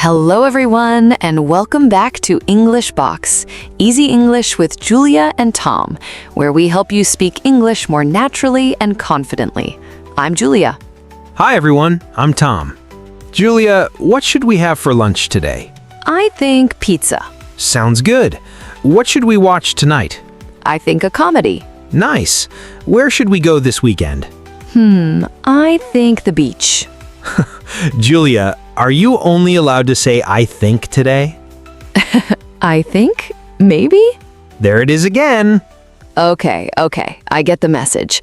Hello everyone, and welcome back to English Box, Easy English with Julia and Tom, where we help you speak English more naturally and confidently. I'm Julia. Hi everyone, I'm Tom. Julia, what should we have for lunch today? I think pizza. Sounds good. What should we watch tonight? I think a comedy. Nice. Where should we go this weekend? I think the beach. Julia, are you only allowed to say I think today? I think? Maybe? There it is again. Okay, I get the message.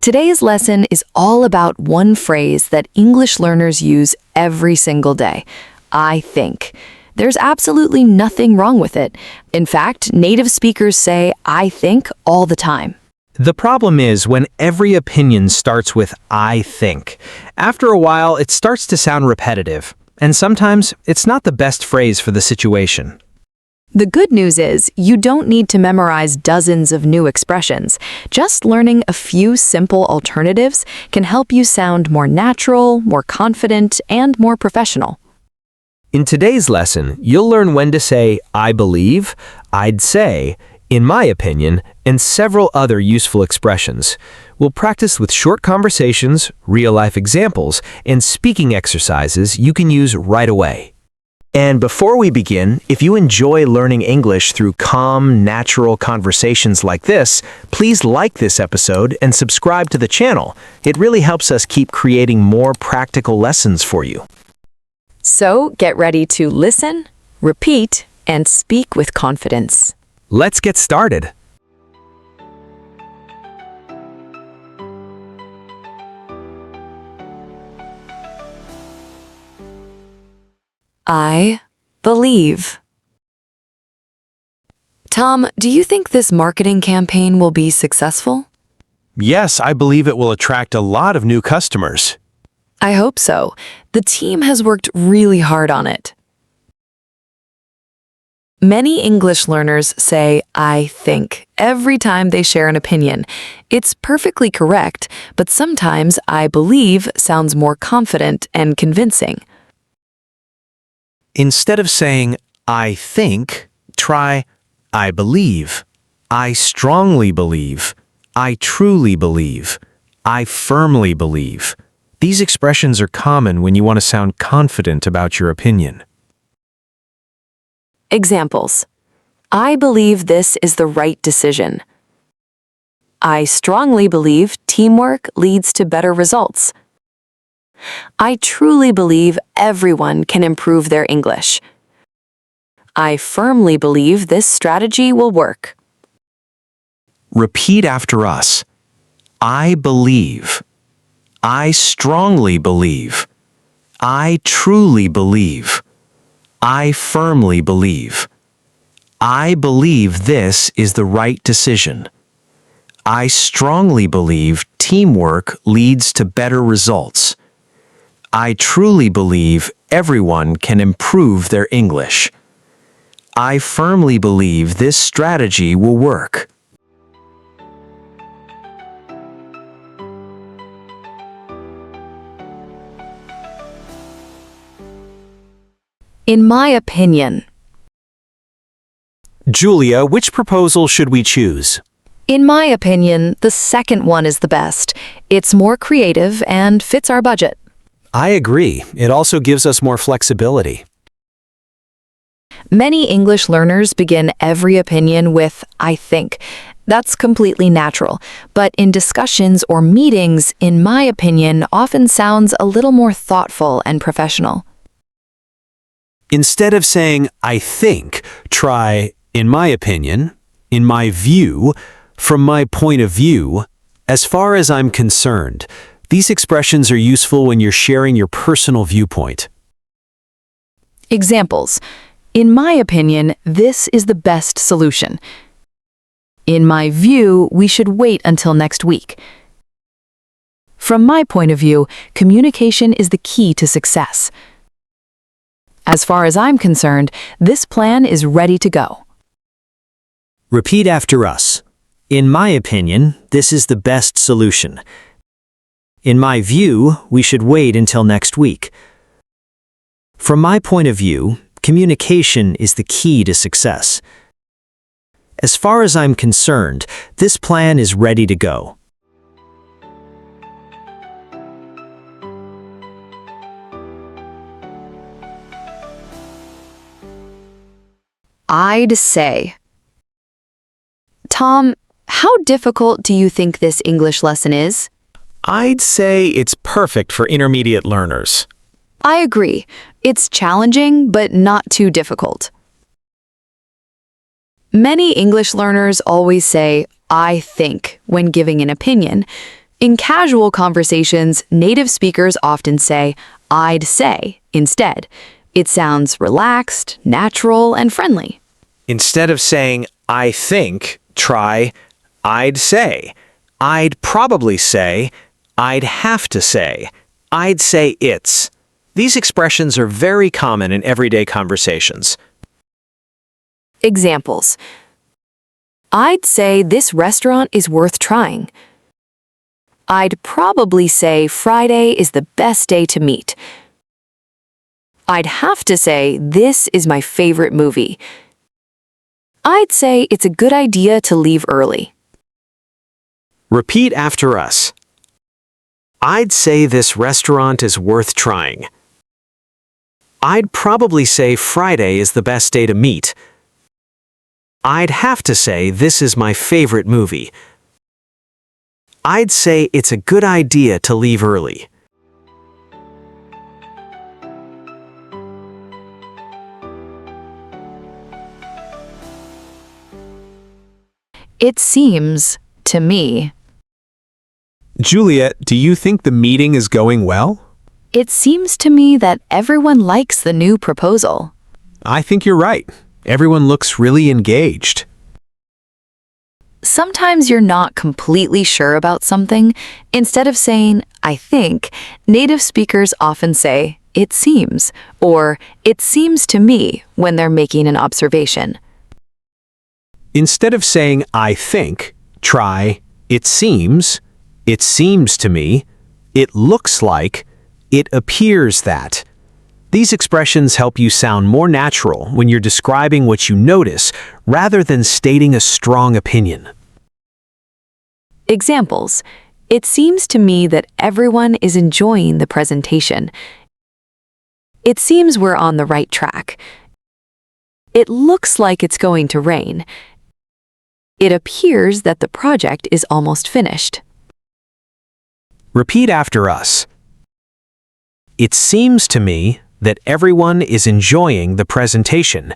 Today's lesson is all about one phrase that English learners use every single day. I think. There's absolutely nothing wrong with it. In fact, native speakers say I think all the time. The problem is when every opinion starts with I think. After a while, it starts to sound repetitive, and sometimes it's not the best phrase for the situation. The good news is you don't need to memorize dozens of new expressions. Just learning a few simple alternatives can help you sound more natural, more confident, and more professional. In today's lesson, you'll learn when to say I believe, I'd say, in my opinion, and several other useful expressions. We'll practice with short conversations, real-life examples, and speaking exercises you can use right away. And before we begin, if you enjoy learning English through calm, natural conversations like this, please like this episode and subscribe to the channel. It really helps us keep creating more practical lessons for you. So get ready to listen, repeat, and speak with confidence. Let's get started. I believe. Tom, do you think this marketing campaign will be successful? Yes, I believe it will attract a lot of new customers. I hope so. The team has worked really hard on it. Many English learners say, I think, every time they share an opinion. It's perfectly correct, but sometimes I believe sounds more confident and convincing. Instead of saying, I think, try, I believe, I strongly believe, I truly believe, I firmly believe. These expressions are common when you want to sound confident about your opinion. Examples. I believe this is the right decision. I strongly believe teamwork leads to better results. I truly believe everyone can improve their English. I firmly believe this strategy will work. Repeat after us. I believe. I strongly believe. I truly believe. I firmly believe. I believe this is the right decision. I strongly believe teamwork leads to better results. I truly believe everyone can improve their English. I firmly believe this strategy will work. In my opinion. Julia, which proposal should we choose? In my opinion, the second one is the best. It's more creative and fits our budget. I agree. It also gives us more flexibility. Many English learners begin every opinion with, I think. That's completely natural. But in discussions or meetings, in my opinion, often sounds a little more thoughtful and professional. Instead of saying, I think, try, in my opinion, in my view, from my point of view, as far as I'm concerned. These expressions are useful when you're sharing your personal viewpoint. Examples. In my opinion, this is the best solution. In my view, we should wait until next week. From my point of view, communication is the key to success. As far as I'm concerned, this plan is ready to go. Repeat after us. In my opinion, this is the best solution. In my view, we should wait until next week. From my point of view, communication is the key to success. As far as I'm concerned, this plan is ready to go. I'd say. Tom, how difficult do you think this English lesson is? I'd say it's perfect for intermediate learners. I agree. It's challenging, but not too difficult. Many English learners always say, I think, when giving an opinion. In casual conversations, native speakers often say, I'd say, instead. It sounds relaxed, natural, and friendly. Instead of saying, I think, try, I'd say. I'd probably say, I'd have to say. I'd say it's. These expressions are very common in everyday conversations. Examples. I'd say this restaurant is worth trying. I'd probably say Friday is the best day to meet. I'd have to say this is my favorite movie. I'd say it's a good idea to leave early. Repeat after us. I'd say this restaurant is worth trying. I'd probably say Friday is the best day to meet. I'd have to say this is my favorite movie. I'd say it's a good idea to leave early. It seems, to me. Juliet, do you think the meeting is going well? It seems to me that everyone likes the new proposal. I think you're right. Everyone looks really engaged. Sometimes you're not completely sure about something. Instead of saying, I think, native speakers often say, it seems, or it seems to me when they're making an observation. Instead of saying, I think, try, it seems to me, it looks like, it appears that. These expressions help you sound more natural when you're describing what you notice rather than stating a strong opinion. Examples. It seems to me that everyone is enjoying the presentation. It seems we're on the right track. It looks like it's going to rain. It appears that the project is almost finished. Repeat after us. It seems to me that everyone is enjoying the presentation.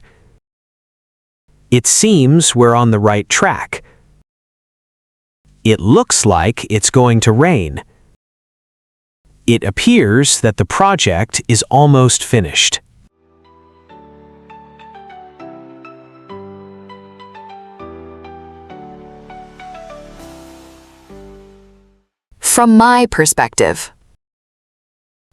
It seems we're on the right track. It looks like it's going to rain. It appears that the project is almost finished. From my perspective.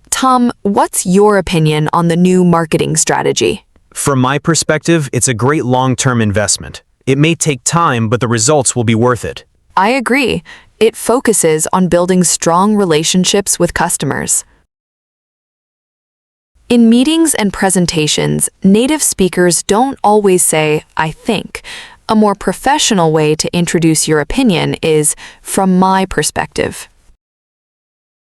Tom, what's your opinion on the new marketing strategy? From my perspective, it's a great long-term investment. It may take time, but the results will be worth it. I agree. It focuses on building strong relationships with customers. In meetings and presentations, native speakers don't always say, I think. A more professional way to introduce your opinion is, from my perspective.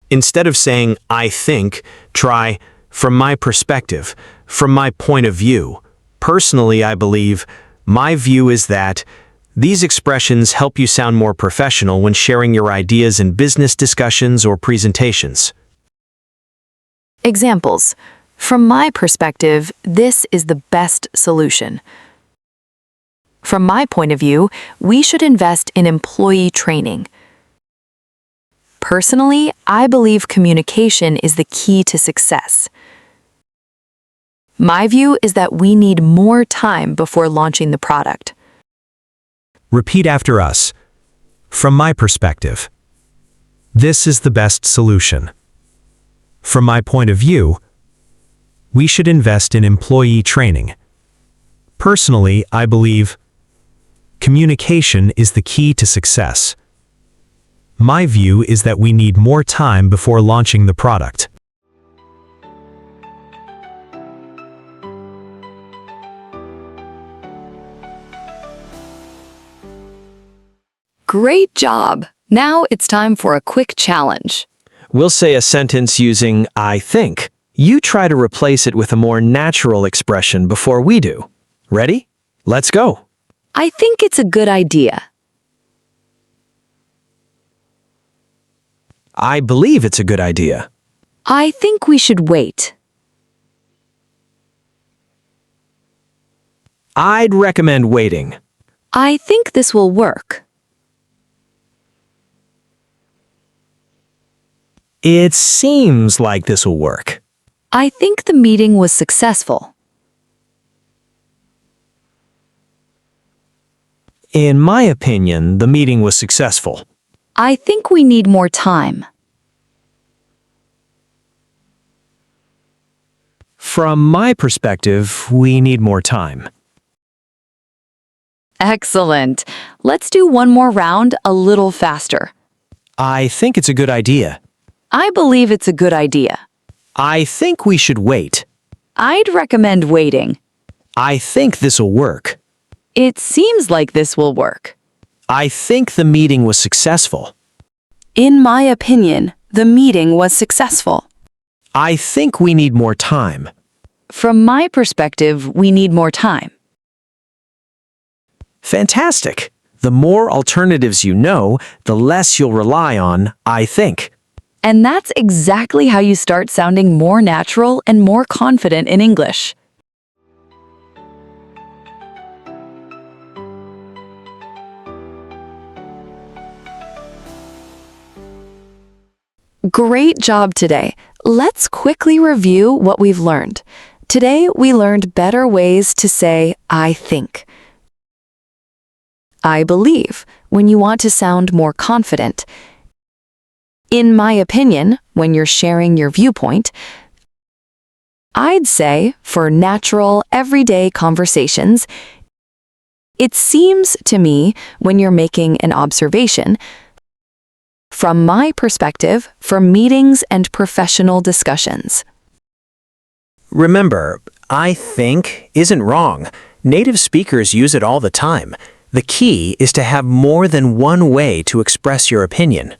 Instead of saying, I think, try, from my perspective, from my point of view. Personally, I believe, my view is that these expressions help you sound more professional when sharing your ideas in business discussions or presentations. Examples. From my perspective, this is the best solution. From my point of view, we should invest in employee training. Personally, I believe communication is the key to success. My view is that we need more time before launching the product. Repeat after us. From my perspective, this is the best solution. From my point of view, we should invest in employee training. Personally, I believe communication is the key to success. My view is that we need more time before launching the product. Great job! Now it's time for a quick challenge. We'll say a sentence using I think. You try to replace it with a more natural expression before we do. Ready? Let's go. I think it's a good idea. I believe it's a good idea. I think we should wait. I'd recommend waiting. I think this will work. It seems like this will work. I think the meeting was successful. In my opinion, the meeting was successful. I think we need more time. From my perspective, we need more time. Excellent. Let's do one more round a little faster. I think it's a good idea. I believe it's a good idea. I think we should wait. I'd recommend waiting. I think this'll work. It seems like this will work. I think the meeting was successful. In my opinion, the meeting was successful. I think we need more time. From my perspective, we need more time. Fantastic. The more alternatives you know, the less you'll rely on I think. And that's exactly how you start sounding more natural and more confident in English. Great job today. Let's quickly review what we've learned. Today, we learned better ways to say, I think. I believe, when you want to sound more confident. In my opinion, when you're sharing your viewpoint. I'd say, for natural, everyday conversations. It seems to me, when you're making an observation. From my perspective, for meetings and professional discussions. Remember, I think isn't wrong. Native speakers use it all the time. The key is to have more than one way to express your opinion.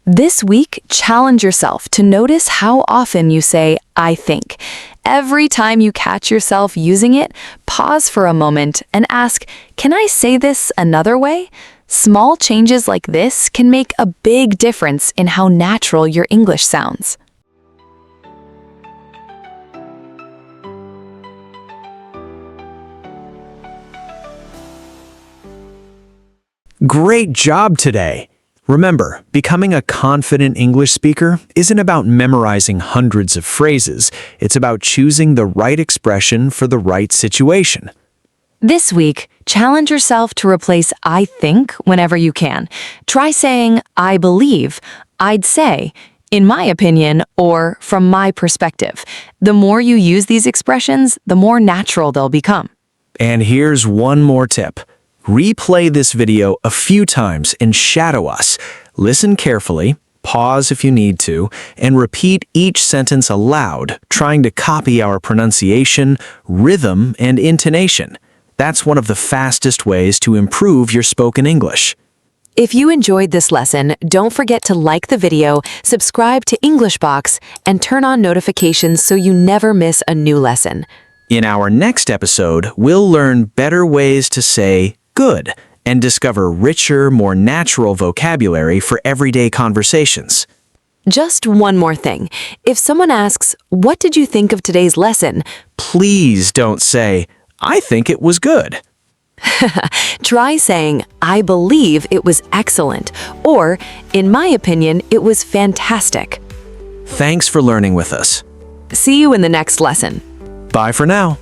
This week, challenge yourself to notice how often you say, I think. Every time you catch yourself using it, pause for a moment and ask, can I say this another way? Small changes like this can make a big difference in how natural your English sounds. Great job today! Remember, becoming a confident English speaker isn't about memorizing hundreds of phrases. It's about choosing the right expression for the right situation. This week, challenge yourself to replace I think whenever you can. Try saying, I believe, I'd say, in my opinion, or from my perspective. The more you use these expressions, the more natural they'll become. And here's one more tip. Replay this video a few times and shadow us. Listen carefully, pause if you need to, and repeat each sentence aloud, trying to copy our pronunciation, rhythm, and intonation. That's one of the fastest ways to improve your spoken English. If you enjoyed this lesson, don't forget to like the video, subscribe to EnglishBox, and turn on notifications so you never miss a new lesson. In our next episode, we'll learn better ways to say good and discover richer, more natural vocabulary for everyday conversations. Just one more thing. If someone asks, what did you think of today's lesson? Please don't say, I think it was good. Try saying, I believe it was excellent, or, in my opinion, it was fantastic. Thanks for learning with us. See you in the next lesson. Bye for now.